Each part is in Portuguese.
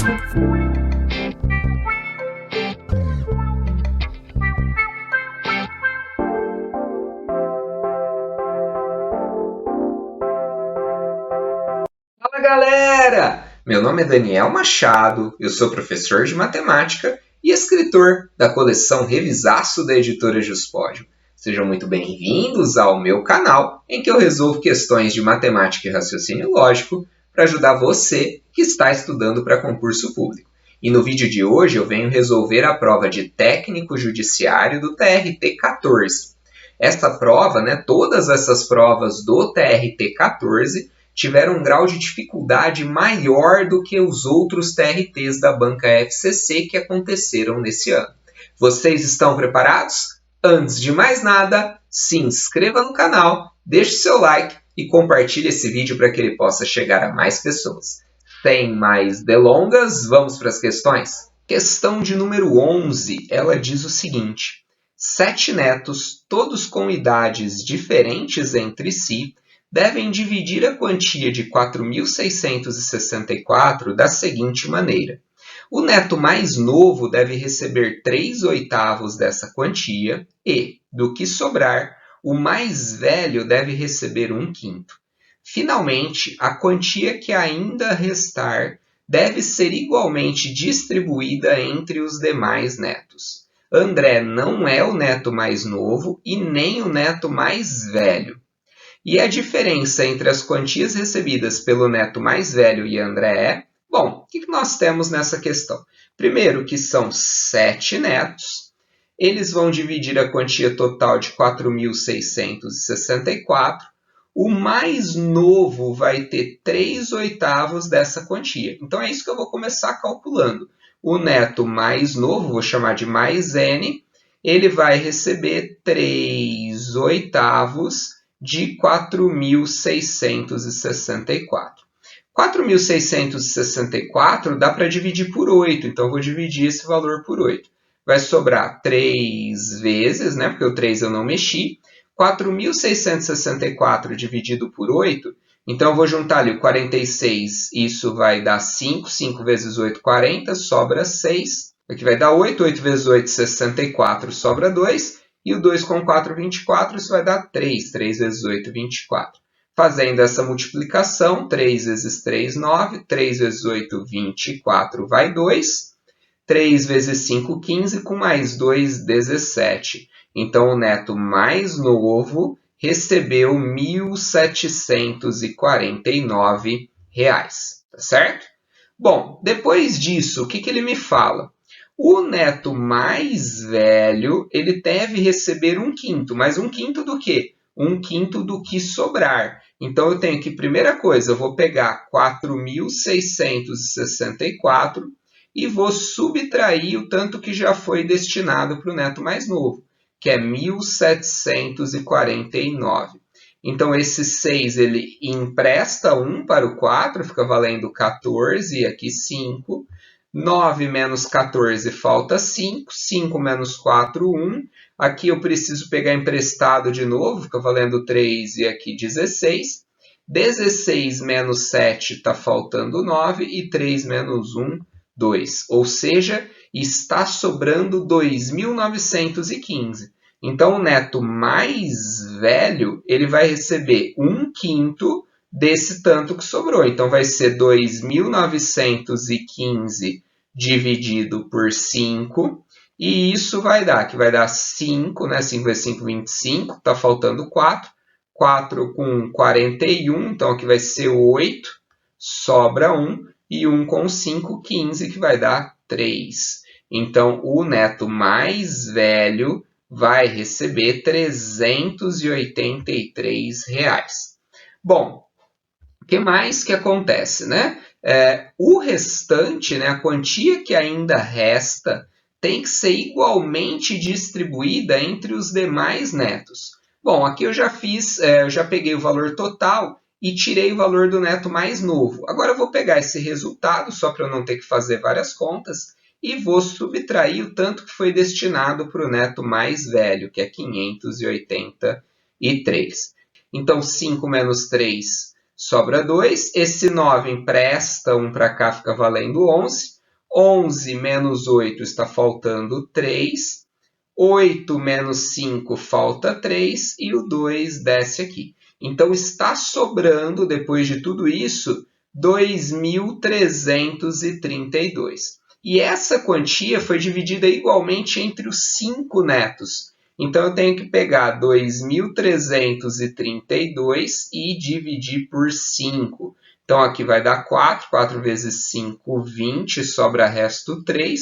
Fala galera! Meu nome é Daniel Machado, eu sou professor de matemática e escritor da coleção Revisaço da editora Juspódio. Sejam muito bem-vindos ao meu canal, em que eu resolvo questões de matemática e raciocínio lógico para ajudar você que está estudando para concurso público. E no vídeo de hoje eu venho resolver a prova de técnico judiciário do TRT-14. Essa prova, todas essas provas do TRT-14 tiveram um grau de dificuldade maior do que os outros TRTs da banca FCC que aconteceram nesse ano. Vocês estão preparados? Antes de mais nada, se inscreva no canal, deixe seu like e compartilhe esse vídeo para que ele possa chegar a mais pessoas. Sem mais delongas, vamos para as questões? Questão de número 11, ela diz o seguinte: 7 netos, todos com idades diferentes entre si, devem dividir a quantia de 4.664 da seguinte maneira. O neto mais novo deve receber 3/8 dessa quantia e, do que sobrar, o mais velho deve receber 1/5. Finalmente, a quantia que ainda restar deve ser igualmente distribuída entre os demais netos. André não é o neto mais novo e nem o neto mais velho. E a diferença entre as quantias recebidas pelo neto mais velho e André é? Bom, o que nós temos nessa questão? Primeiro que são 7 netos, eles vão dividir a quantia total de 4.664, o mais novo vai ter 3/8 dessa quantia. Então é isso que eu vou começar calculando. O neto mais novo, vou chamar de mais n, ele vai receber 3/8 de 4.664. 4.664 dá para dividir por 8, então eu vou dividir esse valor por 8. Vai sobrar 3 vezes, porque o 3 eu não mexi, 4.664 dividido por 8, então eu vou juntar ali o 46, isso vai dar 5, 5 vezes 8, 40, sobra 6, aqui vai dar 8, 8 vezes 8, 64, sobra 2, e o 2 com 4, 24, isso vai dar 3. 3 vezes 8, 24. Fazendo essa multiplicação, 3 vezes 3, 9. 3 vezes 8, 24, vai 2. 3 vezes 5, 15, com mais 2, 17. Então, o neto mais novo recebeu R$ 1.749, tá certo? Bom, depois disso, o que ele me fala? O neto mais velho, ele deve receber 1/5, mas 1/5 do quê? 1/5 do que sobrar. Então, eu tenho que, primeira coisa, eu vou pegar 4.664 e vou subtrair o tanto que já foi destinado para o neto mais novo, que é 1.749. Então, esse 6, ele empresta 1 para o 4, fica valendo 14, e aqui 5. 9 menos 14 falta 5, 5 menos 4, 1. Aqui eu preciso pegar emprestado de novo, fica valendo 3 e aqui 16. 16 menos 7 está faltando 9 e 3 menos 1, 2. Ou seja, está sobrando 2.915. Então o neto mais velho ele vai receber 1/5 desse tanto que sobrou. Então vai ser 2.915 dividido por 5, e isso vai dar 5, 5 vezes 5, 25, está faltando 4, 4 com 41, então aqui vai ser 8, sobra 1, e 1 com 5, 15, que vai dar 3. Então, o neto mais velho vai receber R$ 383. Bom, o que mais que acontece, o restante, a quantia que ainda resta, tem que ser igualmente distribuída entre os demais netos. Bom, aqui eu já peguei o valor total e tirei o valor do neto mais novo. Agora eu vou pegar esse resultado, só para eu não ter que fazer várias contas, e vou subtrair o tanto que foi destinado para o neto mais velho, que é 583. Então, 5 menos 3 sobra 2. Esse 9 empresta 1 para cá, fica valendo 11. 11 menos 8 está faltando 3. 8 menos 5 falta 3 e o 2 desce aqui. Então, está sobrando, depois de tudo isso, 2.332. E essa quantia foi dividida igualmente entre os 5 netos. Então, eu tenho que pegar 2.332 e dividir por 5. Então, aqui vai dar 4. 4 vezes 5, 20. Sobra resto 3.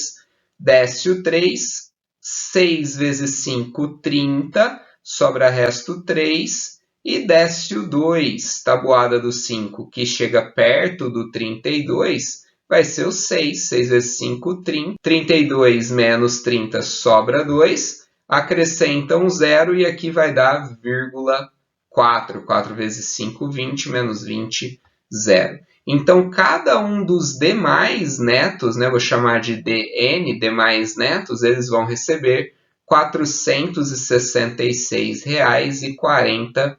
Desce o 3. 6 vezes 5, 30. Sobra resto 3. E desce o 2. Tabuada do 5, que chega perto do 32, vai ser o 6. 6 vezes 5, 30. 32 menos 30 sobra 2. Acrescenta um 0 e aqui vai dar vírgula 4. 4 vezes 5, 20, menos 20, 0. Então, cada um dos demais netos, né, vou chamar de DN, demais netos, eles vão receber R$ 466,40.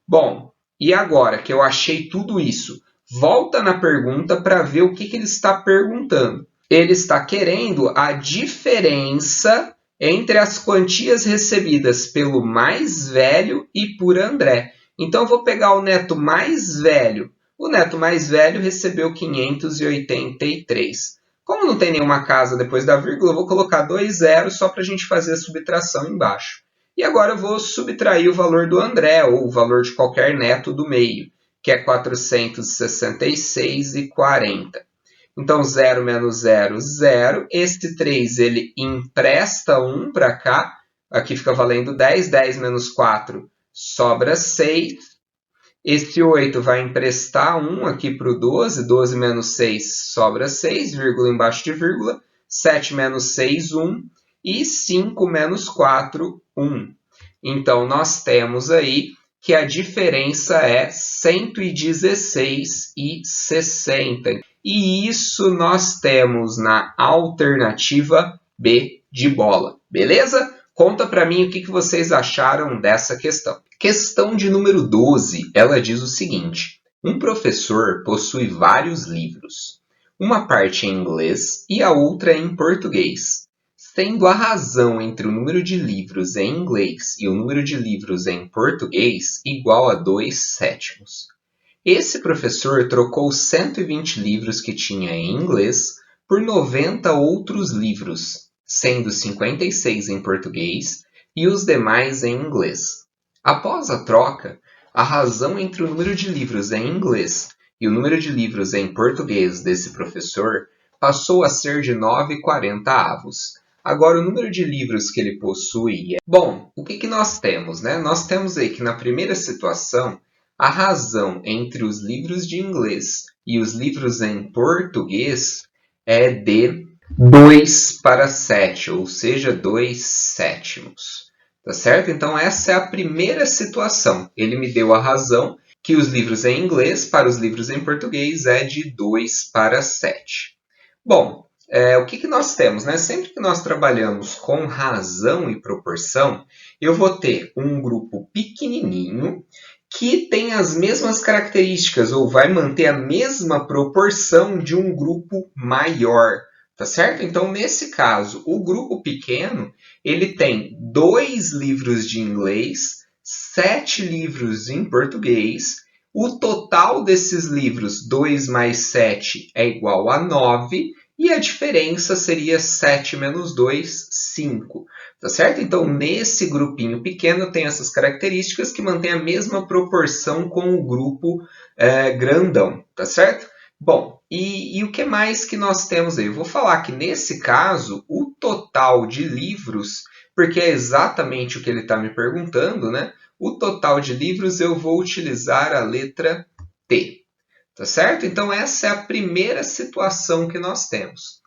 Bom, e agora que eu achei tudo isso, volta na pergunta para ver o que ele está perguntando. Ele está querendo a diferença entre as quantias recebidas pelo mais velho e por André. Então, eu vou pegar o neto mais velho. O neto mais velho recebeu 583. Como não tem nenhuma casa depois da vírgula, eu vou colocar 2 zeros só para a gente fazer a subtração embaixo. E agora eu vou subtrair o valor do André, ou o valor de qualquer neto do meio, que é 466,40. Então, 0 menos 0, 0. Este 3, ele empresta 1 para cá. Aqui fica valendo 10. 10 menos 4, sobra 6. Este 8 vai emprestar 1 aqui para o 12. 12 menos 6, sobra 6. Vírgula embaixo de vírgula. 7 menos 6, 1. E 5 menos 4, 1. Então, nós temos aí que a diferença é 116,60. E isso nós temos na alternativa B de bola. Beleza? Conta para mim o que vocês acharam dessa questão. Questão de número 12, ela diz o seguinte: um professor possui vários livros, uma parte em inglês e a outra em português, sendo a razão entre o número de livros em inglês e o número de livros em português igual a 2/7. Esse professor trocou 120 livros que tinha em inglês por 90 outros livros, sendo 56 em português e os demais em inglês. Após a troca, a razão entre o número de livros em inglês e o número de livros em português desse professor passou a ser de 9/40. Agora, o número de livros que ele possui é... Bom, o que nós temos, né? Nós temos aí que na primeira situação, a razão entre os livros de inglês e os livros em português é de 2/7, ou seja, 2/7. Tá certo? Então, essa é a primeira situação. Ele me deu a razão que os livros em inglês para os livros em português é de 2/7. Bom, o que nós temos, né? Sempre que nós trabalhamos com razão e proporção, eu vou ter um grupo pequenininho que tem as mesmas características ou vai manter a mesma proporção de um grupo maior, tá certo? Então, nesse caso, o grupo pequeno, ele tem 2 livros de inglês, 7 livros em português. O total desses livros, 2 mais 7, é igual a 9, e a diferença seria 7 menos 2, 5. Tá certo? Então, nesse grupinho pequeno, tem essas características que mantêm a mesma proporção com o grupo grandão. Tá certo? Bom, e o que mais que nós temos aí? Eu vou falar que, nesse caso, o total de livros, porque é exatamente o que ele está me perguntando, né? O total de livros eu vou utilizar a letra T. Tá certo? Então, essa é a primeira situação que nós temos.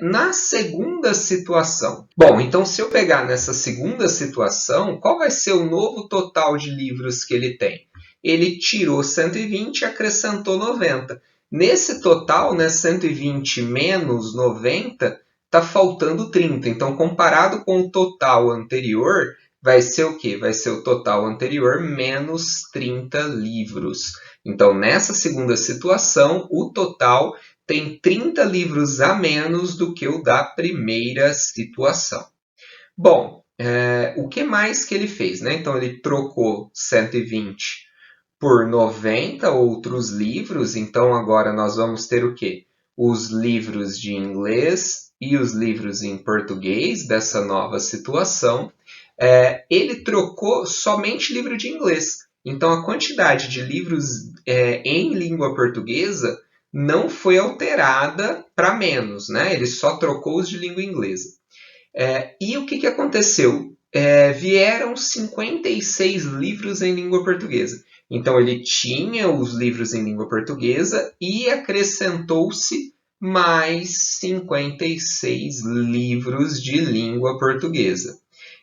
Na segunda situação... Bom, então, se eu pegar nessa segunda situação, qual vai ser o novo total de livros que ele tem? Ele tirou 120 e acrescentou 90. Nesse total, né, 120 menos 90, está faltando 30. Então, comparado com o total anterior, vai ser o quê? Vai ser o total anterior menos 30 livros. Então, nessa segunda situação, o total tem 30 livros a menos do que o da primeira situação. Bom, o que mais que ele fez, né? Então, ele trocou 120 por 90 outros livros. Então, agora nós vamos ter o quê? Os livros de inglês e os livros em português dessa nova situação. Ele trocou somente livro de inglês. Então, a quantidade de livros em língua portuguesa não foi alterada para menos, né? Ele só trocou os de língua inglesa. E o que aconteceu? Vieram 56 livros em língua portuguesa. Então, ele tinha os livros em língua portuguesa e acrescentou-se mais 56 livros de língua portuguesa.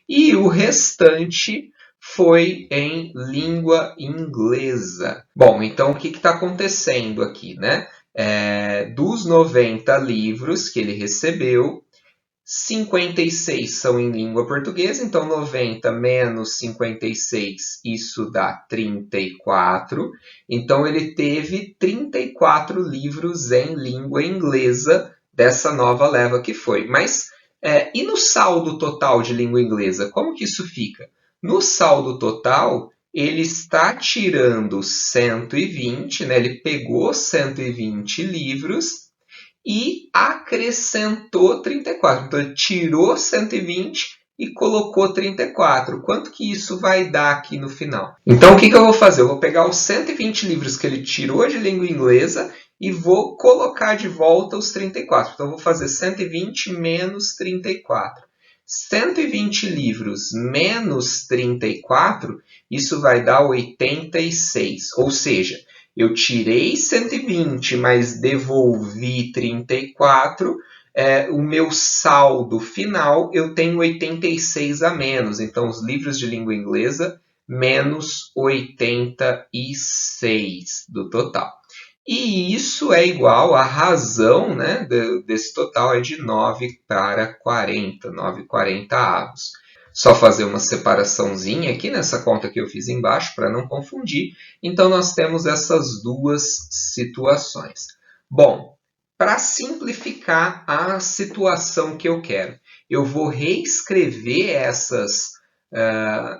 E o restante foi em língua inglesa. Bom, então o que está acontecendo aqui, né? Dos 90 livros que ele recebeu, 56 são em língua portuguesa, então 90 menos 56, isso dá 34. Então ele teve 34 livros em língua inglesa dessa nova leva que foi. Mas e no saldo total de língua inglesa, como que isso fica? No saldo total, ele está tirando 120, né? Ele pegou 120 livros e acrescentou 34. Então, ele tirou 120 e colocou 34. Quanto que isso vai dar aqui no final? Então, o que eu vou fazer? Eu vou pegar os 120 livros que ele tirou de língua inglesa e vou colocar de volta os 34. Então, eu vou fazer 120 menos 34. 120 livros menos 34, isso vai dar 86. Ou seja, eu tirei 120, mas devolvi 34. O meu saldo final, eu tenho 86 a menos. Então, os livros de língua inglesa, menos 86 do total. E isso é igual, a razão, né, desse total é de 9 para 40, 9/40 avos. Só fazer uma separaçãozinha aqui nessa conta que eu fiz embaixo para não confundir. Então, nós temos essas duas situações. Bom, para simplificar a situação que eu quero, eu vou reescrever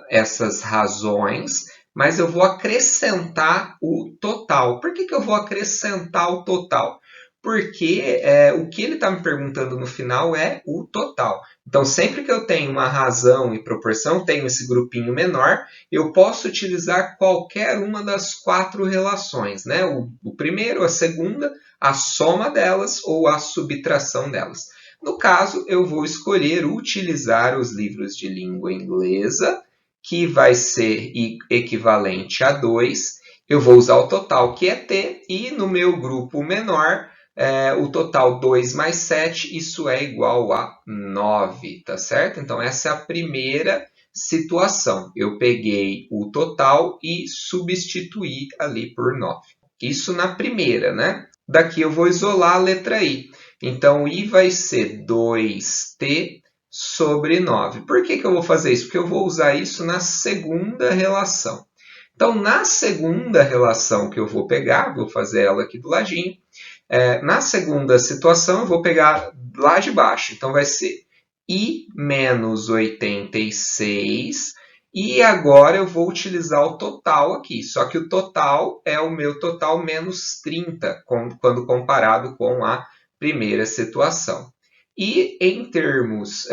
essas razões, mas eu vou acrescentar o total. Por que eu vou acrescentar o total? Porque o que ele está me perguntando no final é o total. Então, sempre que eu tenho uma razão e proporção, tenho esse grupinho menor, eu posso utilizar qualquer uma das 4 relações, né? O primeiro, a segunda, a soma delas ou a subtração delas. No caso, eu vou escolher utilizar os livros de língua inglesa, que vai ser equivalente a 2. Eu vou usar o total, que é T, e no meu grupo menor, o total 2 mais 7, isso é igual a 9, tá certo? Então, essa é a primeira situação. Eu peguei o total e substituí ali por 9. Isso na primeira, né? Daqui eu vou isolar a letra I. Então, I vai ser 2T sobre 9. Por que eu vou fazer isso? Porque eu vou usar isso na segunda relação. Então, na segunda relação que eu vou pegar, vou fazer ela aqui do ladinho, na segunda situação, eu vou pegar lá de baixo. Então, vai ser I menos 86. E agora eu vou utilizar o total aqui. Só que o total é o meu total menos 30, quando comparado com a primeira situação. E em termos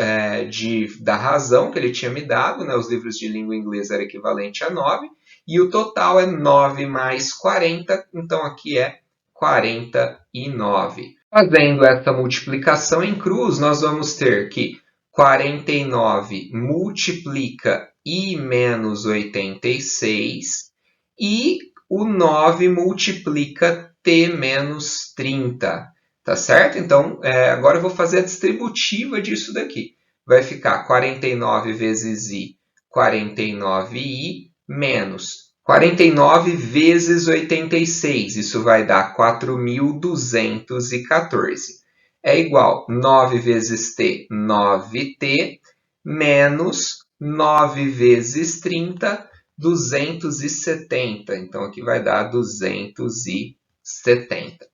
da razão que ele tinha me dado, né, os livros de língua inglesa eram equivalente a 9, e o total é 9 mais 40, então aqui é 49. Fazendo essa multiplicação em cruz, nós vamos ter que 49 multiplica I menos 86 e o 9 multiplica T menos 30. Tá certo? Então, agora eu vou fazer a distributiva disso daqui. Vai ficar 49 vezes I, 49I, menos 49 vezes 86. Isso vai dar 4.214. É igual 9 vezes T, 9T, menos 9 vezes 30, 270. Então, aqui vai dar 270.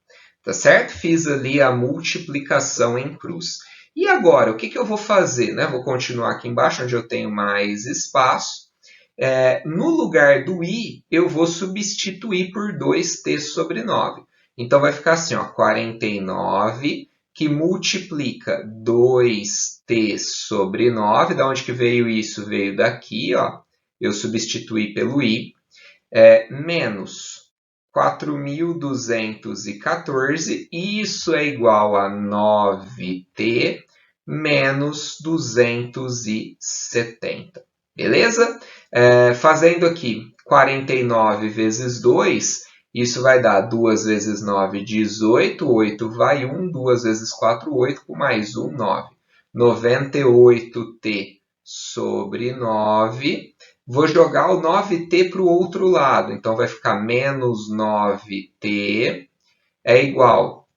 Tá certo? Fiz ali a multiplicação em cruz. E agora, o que eu vou fazer? Né? Vou continuar aqui embaixo, onde eu tenho mais espaço. No lugar do i, eu vou substituir por 2t sobre 9. Então, vai ficar assim, ó, 49, que multiplica 2t sobre 9. Da onde que veio isso? Veio daqui, ó. Eu substituí pelo i. Menos 4.214, isso é igual a 9t menos 270. Beleza? Fazendo aqui 49 vezes 2, isso vai dar 2 vezes 9, 18, 8 vai 1, 2 vezes 4, 8, com mais 1, 9. 98t sobre 9. Vou jogar o 9t para o outro lado, então vai ficar menos 9t é igual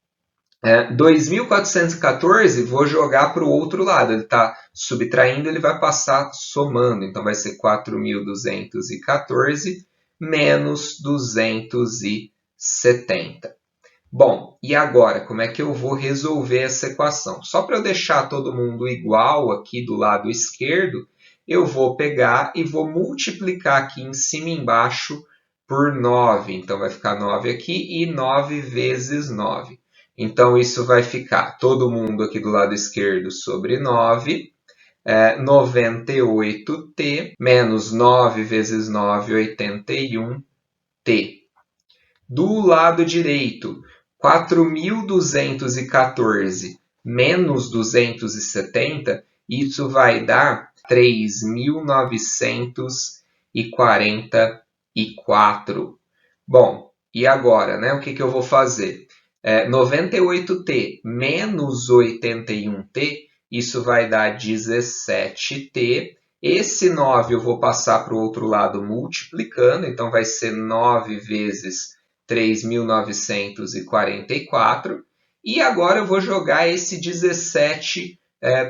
a 2.414, vou jogar para o outro lado, ele está subtraindo, ele vai passar somando, então vai ser 4.214 menos 270. Bom, e agora, como é que eu vou resolver essa equação? Só para eu deixar todo mundo igual aqui do lado esquerdo, eu vou pegar e vou multiplicar aqui em cima e embaixo por 9. Então, vai ficar 9 aqui e 9 vezes 9. Então, isso vai ficar todo mundo aqui do lado esquerdo sobre 9. 98t menos 9 vezes 9, 81t. Do lado direito, 4.214 menos 270, isso vai dar 3.944. Bom, e agora, né? O que eu vou fazer? 98t menos 81t, isso vai dar 17t. Esse 9 eu vou passar para o outro lado multiplicando, então vai ser 9 vezes 3.944. E agora eu vou jogar esse 17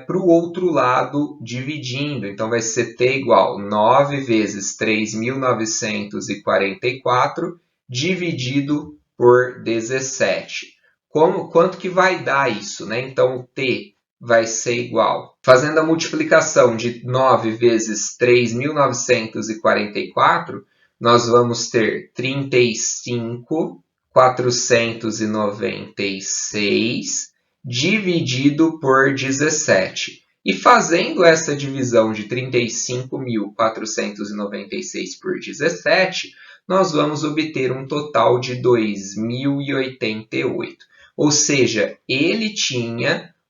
para o outro lado dividindo. Então vai ser t igual 9 vezes 3.944 dividido por 17. Quanto que vai dar isso? Né? Então o t vai ser igual, fazendo a multiplicação de 9 vezes 3.944, nós vamos ter 35.496 dividido por 17. E fazendo essa divisão de 35.496 por 17, nós vamos obter um total de 2.088. Ou seja,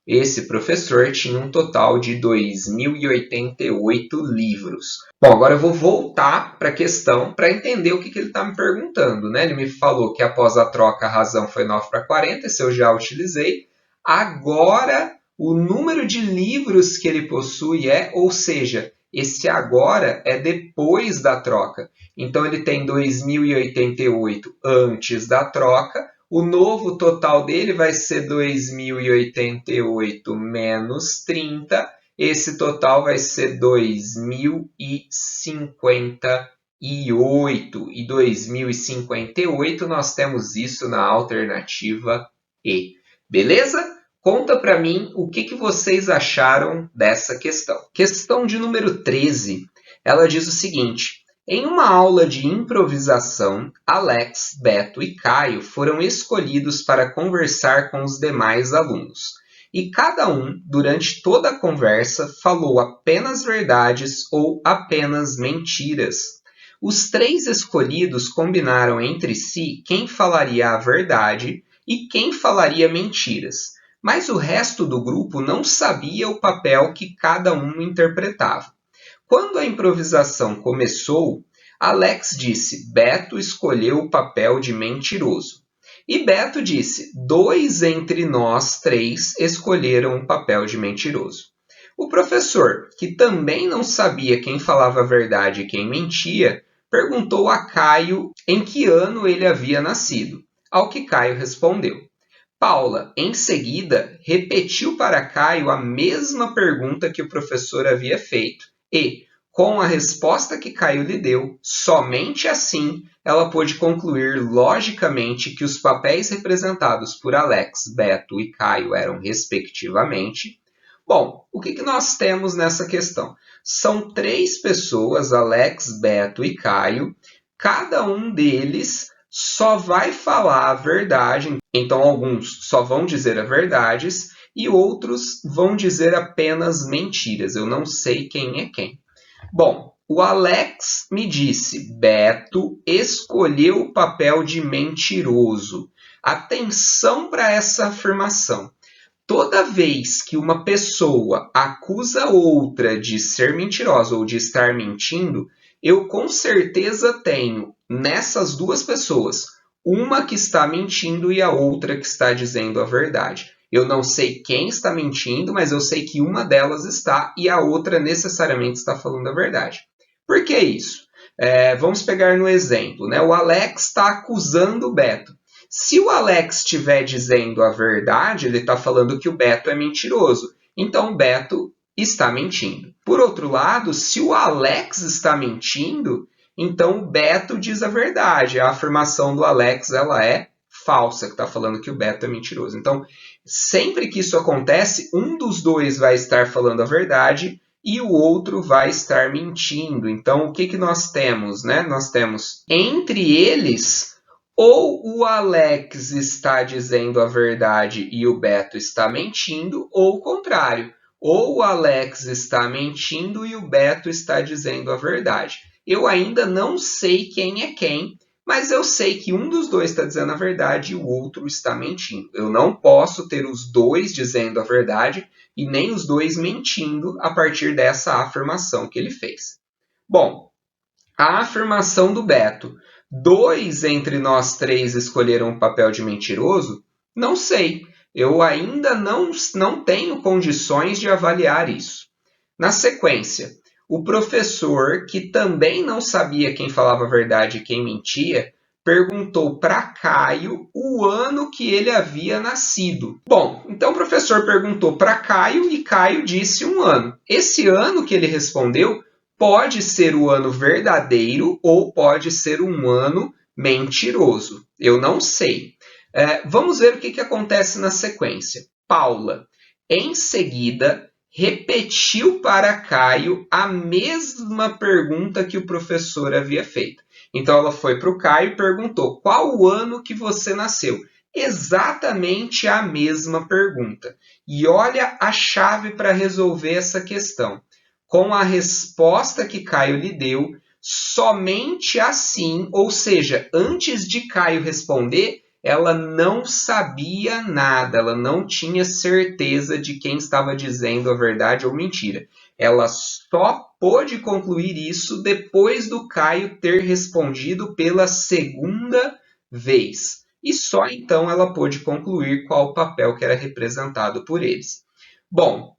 esse professor tinha um total de 2.088 livros. Bom, agora eu vou voltar para a questão para entender o que ele está me perguntando. Né? Ele me falou que após a troca a razão foi 9 para 40, esse eu já utilizei. Agora, o número de livros que ele possui ou seja, esse agora é depois da troca. Então, ele tem 2.088 antes da troca. O novo total dele vai ser 2.088 menos 30. Esse total vai ser 2.058. E 2.058 nós temos isso na alternativa E. Beleza? Conta para mim o que vocês acharam dessa questão. Questão de número 13. Ela diz o seguinte: em uma aula de improvisação, Alex, Beto e Caio foram escolhidos para conversar com os demais alunos. E cada um, durante toda a conversa, falou apenas verdades ou apenas mentiras. Os 3 escolhidos combinaram entre si quem falaria a verdade e quem falaria mentiras. Mas o resto do grupo não sabia o papel que cada um interpretava. Quando a improvisação começou, Alex disse: Beto escolheu o papel de mentiroso. E Beto disse: 2 entre nós 3 escolheram o papel de mentiroso. O professor, que também não sabia quem falava a verdade e quem mentia, perguntou a Caio em que ano ele havia nascido, ao que Caio respondeu. Paula, em seguida, repetiu para Caio a mesma pergunta que o professor havia feito e, com a resposta que Caio lhe deu, somente assim ela pôde concluir logicamente que os papéis representados por Alex, Beto e Caio eram, respectivamente. Bom, o que nós temos nessa questão? São 3 pessoas, Alex, Beto e Caio. Cada um deles só vai falar a verdade, então alguns só vão dizer as verdades e outros vão dizer apenas mentiras. Eu não sei quem é quem. Bom, o Alex me disse, Beto escolheu o papel de mentiroso. Atenção para essa afirmação. Toda vez que uma pessoa acusa outra de ser mentirosa ou de estar mentindo, eu com certeza tenho nessas 2 pessoas uma que está mentindo e a outra que está dizendo a verdade. Eu não sei quem está mentindo, mas eu sei que uma delas está e a outra necessariamente está falando a verdade. Por que isso? Vamos pegar no exemplo, né? O Alex está acusando o Beto. Se o Alex estiver dizendo a verdade, ele está falando que o Beto é mentiroso. Então o Beto está mentindo. Por outro lado, se o Alex está mentindo, então o Beto diz a verdade. A afirmação do Alex ela é falsa, que está falando que o Beto é mentiroso. Então, sempre que isso acontece, um dos dois vai estar falando a verdade e o outro vai estar mentindo. Então, o que nós temos? Né? Nós temos entre eles, ou o Alex está dizendo a verdade e o Beto está mentindo, ou o contrário. Ou o Alex está mentindo e o Beto está dizendo a verdade. Eu ainda não sei quem é quem, mas eu sei que um dos dois está dizendo a verdade e o outro está mentindo. Eu não posso ter os dois dizendo a verdade e nem os dois mentindo a partir dessa afirmação que ele fez. Bom, a afirmação do Beto, 2 entre nós 3 escolheram o papel de mentiroso, não sei. Eu ainda não tenho condições de avaliar isso. Na sequência, o professor, que também não sabia quem falava a verdade e quem mentia, perguntou para Caio o ano que ele havia nascido. Bom, então o professor perguntou para Caio e Caio disse um ano. Esse ano que ele respondeu pode ser o ano verdadeiro ou pode ser um ano mentiroso. Eu não sei. Vamos ver o que acontece na sequência. Paula, em seguida, repetiu para Caio a mesma pergunta que o professor havia feito. Então ela foi para o Caio e perguntou, qual o ano que você nasceu? Exatamente a mesma pergunta. E olha a chave para resolver essa questão. Com a resposta que Caio lhe deu, somente assim, ou seja, antes de Caio responder, ela não sabia nada, ela não tinha certeza de quem estava dizendo a verdade ou mentira. Ela só pôde concluir isso depois do Caio ter respondido pela segunda vez. E só então ela pôde concluir qual o papel que era representado por eles. Bom,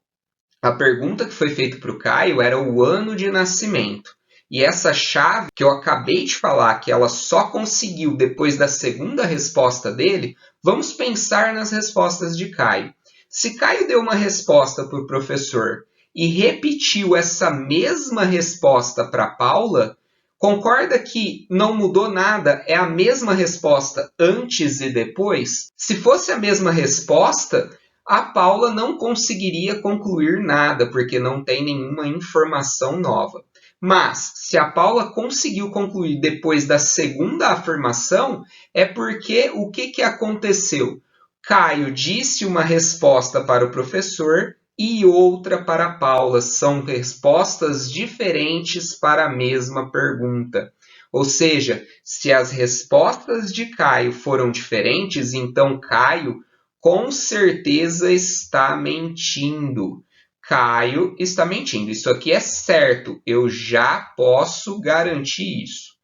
a pergunta que foi feita para o Caio era o ano de nascimento. E essa chave que eu acabei de falar, que ela só conseguiu depois da segunda resposta dele, vamos pensar nas respostas de Caio. Se Caio deu uma resposta para o professor e repetiu essa mesma resposta para Paula, concorda que não mudou nada? É a mesma resposta antes e depois? Se fosse a mesma resposta, a Paula não conseguiria concluir nada, porque não tem nenhuma informação nova. Mas, se a Paula conseguiu concluir depois da segunda afirmação, é porque o que aconteceu? Caio disse uma resposta para o professor e outra para a Paula. São respostas diferentes para a mesma pergunta. Ou seja, se as respostas de Caio foram diferentes, então Caio com certeza está mentindo. Caio está mentindo. Isso aqui é certo. Eu já posso garantir isso.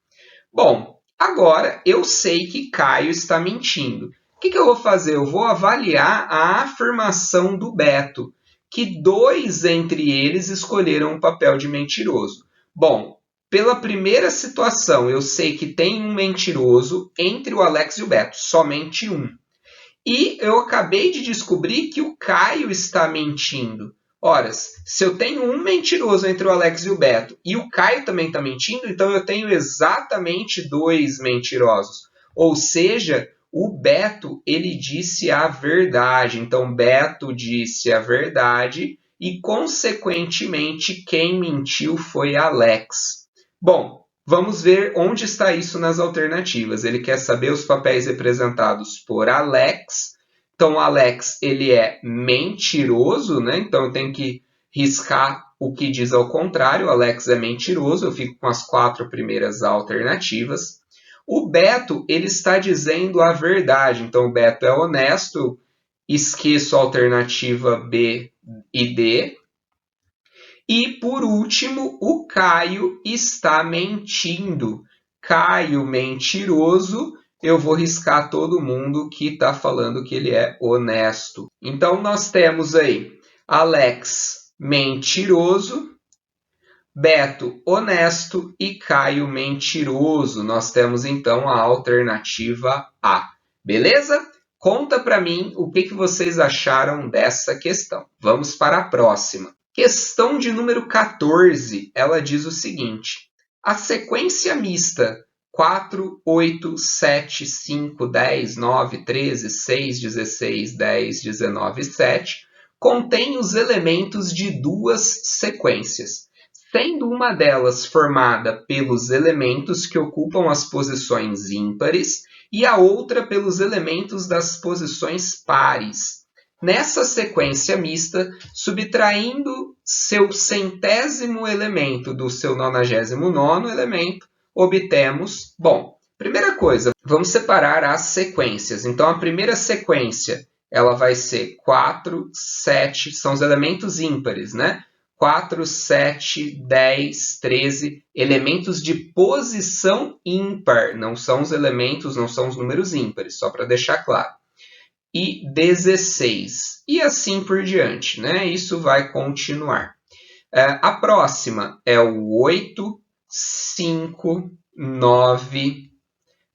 Bom, agora eu sei que Caio está mentindo. O que eu vou fazer? Eu vou avaliar a afirmação do Beto, que 2 entre eles escolheram o papel de mentiroso. Bom, pela primeira situação, eu sei que tem um mentiroso entre o Alex e o Beto, somente um. E eu acabei de descobrir que o Caio está mentindo. Ora, se eu tenho um mentiroso entre o Alex e o Beto e o Caio também está mentindo, então eu tenho exatamente 2 mentirosos. Ou seja, o Beto ele disse a verdade. Então, Beto disse a verdade e, consequentemente, quem mentiu foi Alex. Bom, vamos ver onde está isso nas alternativas. Ele quer saber os papéis representados por Alex. Então, o Alex ele é mentiroso, né? Então, eu tenho que riscar o que diz ao contrário. O Alex é mentiroso. Eu fico com as 4 primeiras alternativas. O Beto ele está dizendo a verdade. Então, o Beto é honesto. Esqueço a alternativa B e D. E, por último, o Caio está mentindo. Caio mentiroso, eu vou riscar todo mundo que está falando que ele é honesto. Então, nós temos aí Alex mentiroso, Beto honesto e Caio mentiroso. Nós temos, então, a alternativa A. Beleza? Conta para mim o que vocês acharam dessa questão. Vamos para a próxima. Questão de número 14, ela diz o seguinte: a sequência mista 4, 8, 7, 5, 10, 9, 13, 6, 16, 10, 19 e 7 contém os elementos de 2 sequências, sendo uma delas formada pelos elementos que ocupam as posições ímpares e a outra pelos elementos das posições pares. Nessa sequência mista, subtraindo seu 100º elemento do seu 99º elemento, obtemos, bom, primeira coisa, vamos separar as sequências. Então, a primeira sequência, ela vai ser 4, 7, são os elementos ímpares, né? 4, 7, 10, 13, elementos de posição ímpar, não são os elementos, não são os números ímpares, só para deixar claro. E 16, e assim por diante, né? Isso vai continuar. A próxima é o 8, 5, 9,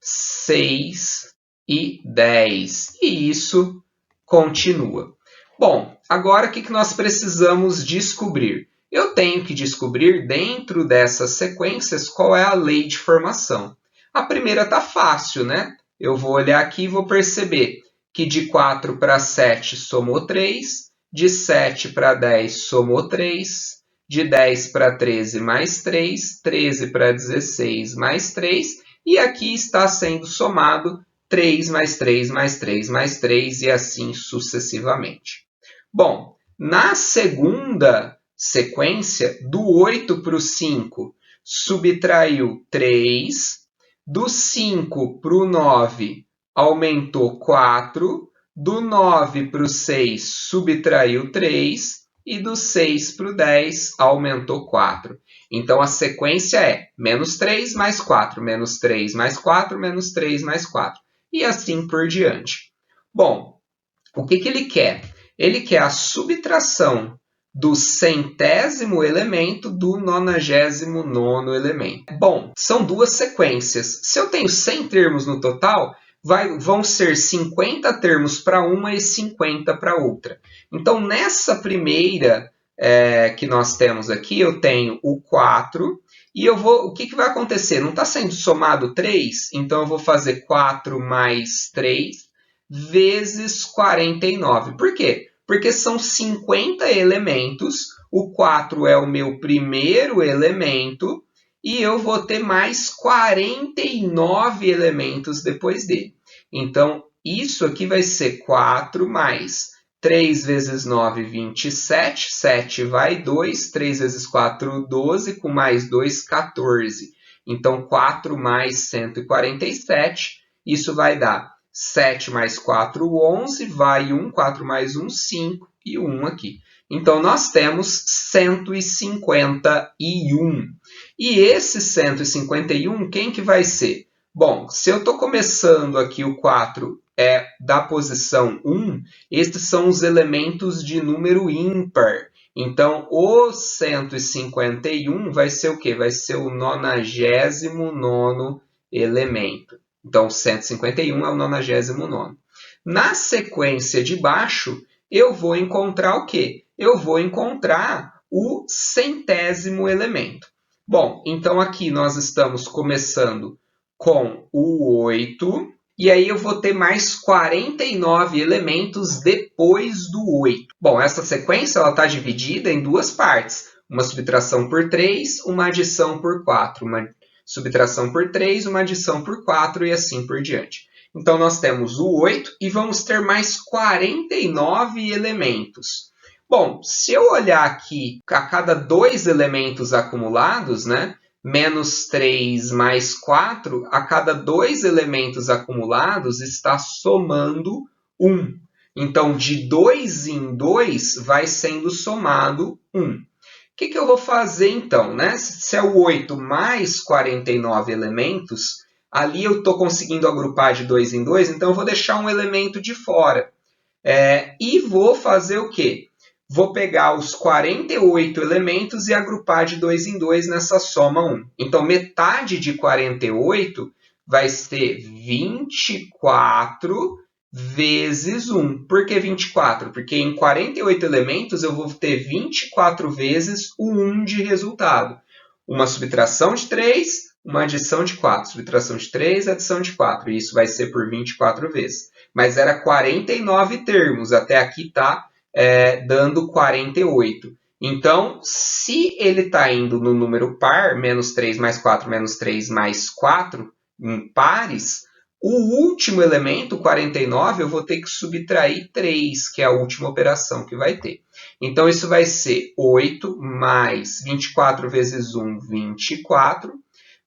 6 e 10, e isso continua. Bom, agora o que nós precisamos descobrir? Eu tenho que descobrir dentro dessas sequências qual é a lei de formação. A primeira está fácil, né? Eu vou olhar aqui e vou perceber que de 4 para 7 somou 3, de 7 para 10 somou 3, de 10 para 13 mais 3, 13 para 16 mais 3, e aqui está sendo somado 3 mais 3 mais 3 mais 3 e assim sucessivamente. Bom, na segunda sequência, do 8 para o 5, subtraiu 3, do 5 para o 9, aumentou 4, do 9 para o 6, subtraiu 3, e do 6 para o 10, aumentou 4. Então, a sequência é menos 3 mais 4, menos 3 mais 4, menos 3 mais 4. E assim por diante. Bom, o que ele quer? Ele quer a subtração do 100º elemento do 99º elemento. Bom, são 2 sequências. Se eu tenho 100 termos no total, vão ser 50 termos para uma e 50 para outra. Então, nessa primeira que nós temos aqui, eu tenho o 4, e o que vai acontecer? Não está sendo somado 3, então eu vou fazer 4 mais 3 vezes 49. Por quê? Porque são 50 elementos, o 4 é o meu primeiro elemento, e eu vou ter mais 49 elementos depois dele. Então, isso aqui vai ser 4 mais 3 vezes 9, 27. 7 vai 2. 3 vezes 4, 12. Com mais 2, 14. Então, 4 mais 147. Isso vai dar 7 mais 4, 11. Vai 1. 4 mais 1, 5. E 1 aqui. Então, nós temos 151. E esse 151, quem que vai ser? Bom, se eu estou começando aqui o 4 da posição 1, estes são os elementos de número ímpar. Então, o 151 vai ser o quê? Vai ser o 99º elemento. Então, 151 é o 99º. Na sequência de baixo, eu vou encontrar o quê? eu vou encontrar o centésimo elemento. Bom, então aqui nós estamos começando com o 8, e aí eu vou ter mais 49 elementos depois do 8. Bom, essa sequência está dividida em duas partes. Uma subtração por 3, uma adição por 4. Uma subtração por 3, uma adição por 4 e assim por diante. Então, nós temos o 8 e vamos ter mais 49 elementos. Bom, se eu olhar aqui a cada 2 elementos acumulados, né? Menos 3 mais 4, a cada 2 elementos acumulados está somando 1. Então, de 2 em 2 vai sendo somado 1. O que eu vou fazer então? Né? Se é o 8 mais 49 elementos, ali eu estou conseguindo agrupar de 2 em 2, então eu vou deixar um elemento de fora. E vou fazer o quê? Vou pegar os 48 elementos e agrupar de 2 em 2 nessa soma 1. Então, metade de 48 vai ser 24 vezes 1. Por que 24? Porque em 48 elementos eu vou ter 24 vezes o 1 de resultado. Uma subtração de 3, uma adição de 4. Subtração de 3, adição de 4. E isso vai ser por 24 vezes. Mas era 49 termos. Até aqui está dando 48. Então, se ele está indo no número par, menos 3 mais 4, menos 3 mais 4, em pares, o último elemento, 49, eu vou ter que subtrair 3, que é a última operação que vai ter. Então, isso vai ser 8 mais 24 vezes 1, 24,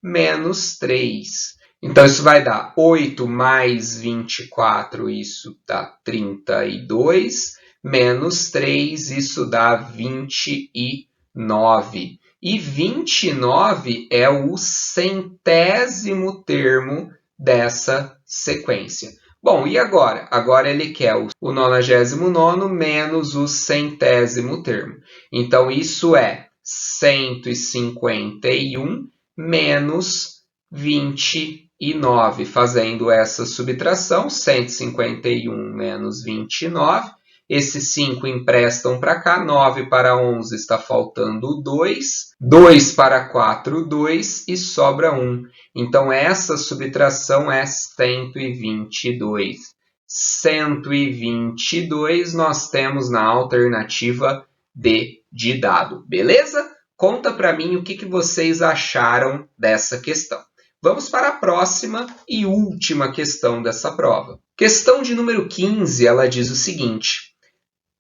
menos 3. Então, isso vai dar 8 mais 24, isso dá 32, menos 3, isso dá 29. E 29 é o centésimo termo dessa sequência. Bom, e agora? Agora ele quer o 99º menos o centésimo termo. Então, isso é 151 menos 29. Fazendo essa subtração, 151 menos 29. Esses 5 emprestam para cá, 9 para 11 está faltando 2, 2 para 4, 2 e sobra 1. Então, essa subtração é 122. 122 nós temos na alternativa D de dado, beleza? Conta para mim o que vocês acharam dessa questão. Vamos para a próxima e última questão dessa prova. Questão de número 15, ela diz o seguinte: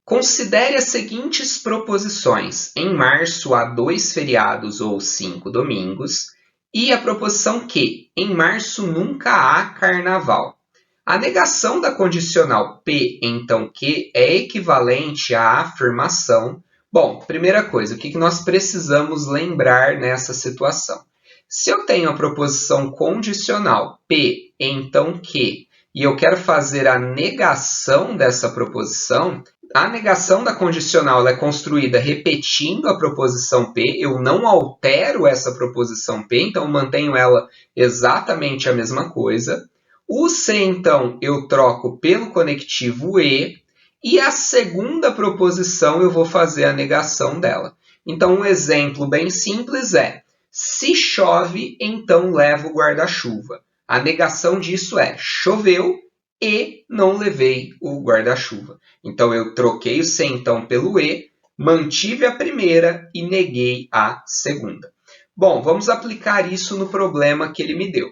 considere as seguintes proposições. Em março há 2 feriados ou 5 domingos. E a proposição que em março nunca há carnaval. A negação da condicional P, então que, é equivalente à afirmação. Bom, primeira coisa, o que nós precisamos lembrar nessa situação? Se eu tenho a proposição condicional P, então que, e eu quero fazer a negação dessa proposição, a negação da condicional é construída repetindo a proposição P, eu não altero essa proposição P, então eu mantenho ela exatamente a mesma coisa. O C, então, eu troco pelo conectivo E, e a segunda proposição eu vou fazer a negação dela. Então, um exemplo bem simples é: se chove, então levo o guarda-chuva. A negação disso é: choveu e não levei o guarda-chuva. Então, eu troquei o C, então, pelo E, mantive a primeira e neguei a segunda. Bom, vamos aplicar isso no problema que ele me deu.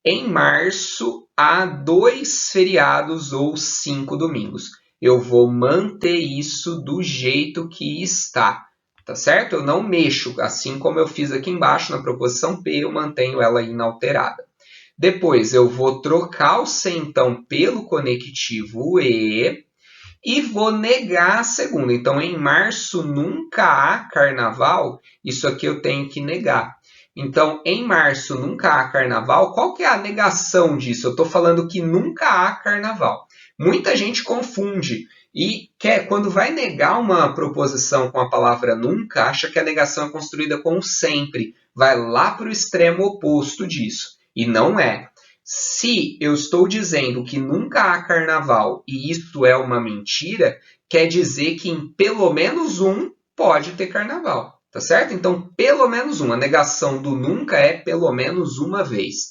Em março, há 2 feriados ou 5 domingos. Eu vou manter isso do jeito que está. Tá certo? Eu não mexo, assim como eu fiz aqui embaixo na proposição P, eu mantenho ela inalterada. Depois, eu vou trocar o C, então, pelo conectivo E e vou negar a segunda. Então, em março nunca há carnaval, isso aqui eu tenho que negar. Então, em março nunca há carnaval, qual que é a negação disso? Eu estou falando que nunca há carnaval. Muita gente confunde e quando vai negar uma proposição com a palavra nunca, acha que a negação é construída com sempre. Vai lá para o extremo oposto disso. E não é. Se eu estou dizendo que nunca há carnaval e isso é uma mentira, quer dizer que em pelo menos um pode ter carnaval, tá certo? Então, pelo menos um. A negação do nunca é pelo menos uma vez.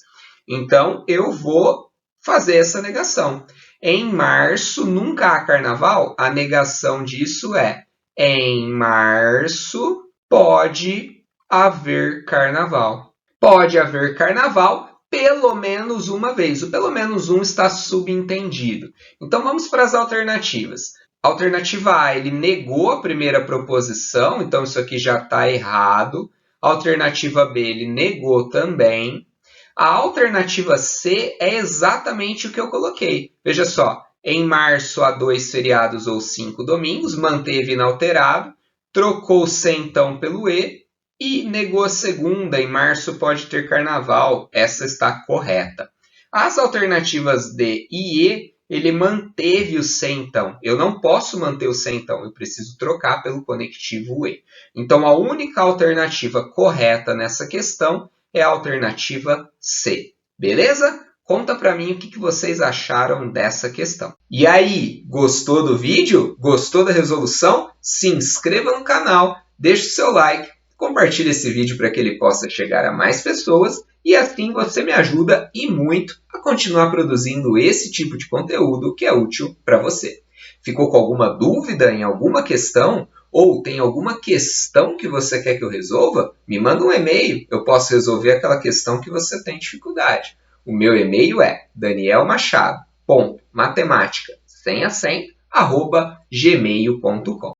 Então, eu vou fazer essa negação. Em março nunca há carnaval? A negação disso é: em março pode haver carnaval. Pode haver carnaval pelo menos uma vez. O pelo menos um está subentendido. Então vamos para as alternativas. Alternativa A, ele negou a primeira proposição, então isso aqui já está errado. Alternativa B, ele negou também. A alternativa C é exatamente o que eu coloquei. Veja só, em março há 2 feriados ou 5 domingos, manteve inalterado, trocou C então pelo e negou a segunda, em março pode ter carnaval. Essa está correta. As alternativas D e E, ele manteve o C então. Eu não posso manter o C então, eu preciso trocar pelo conectivo E. Então a única alternativa correta nessa questão é a alternativa C. Beleza? Conta para mim o que vocês acharam dessa questão. E aí, gostou do vídeo? Gostou da resolução? Se inscreva no canal, deixe o seu like, compartilhe esse vídeo para que ele possa chegar a mais pessoas e assim você me ajuda e muito a continuar produzindo esse tipo de conteúdo que é útil para você. Ficou com alguma dúvida em alguma questão? Ou tem alguma questão que você quer que eu resolva? Me manda um e-mail, eu posso resolver aquela questão que você tem dificuldade. O meu e-mail é danielmachado.matematica, sem acento, @gmail.com.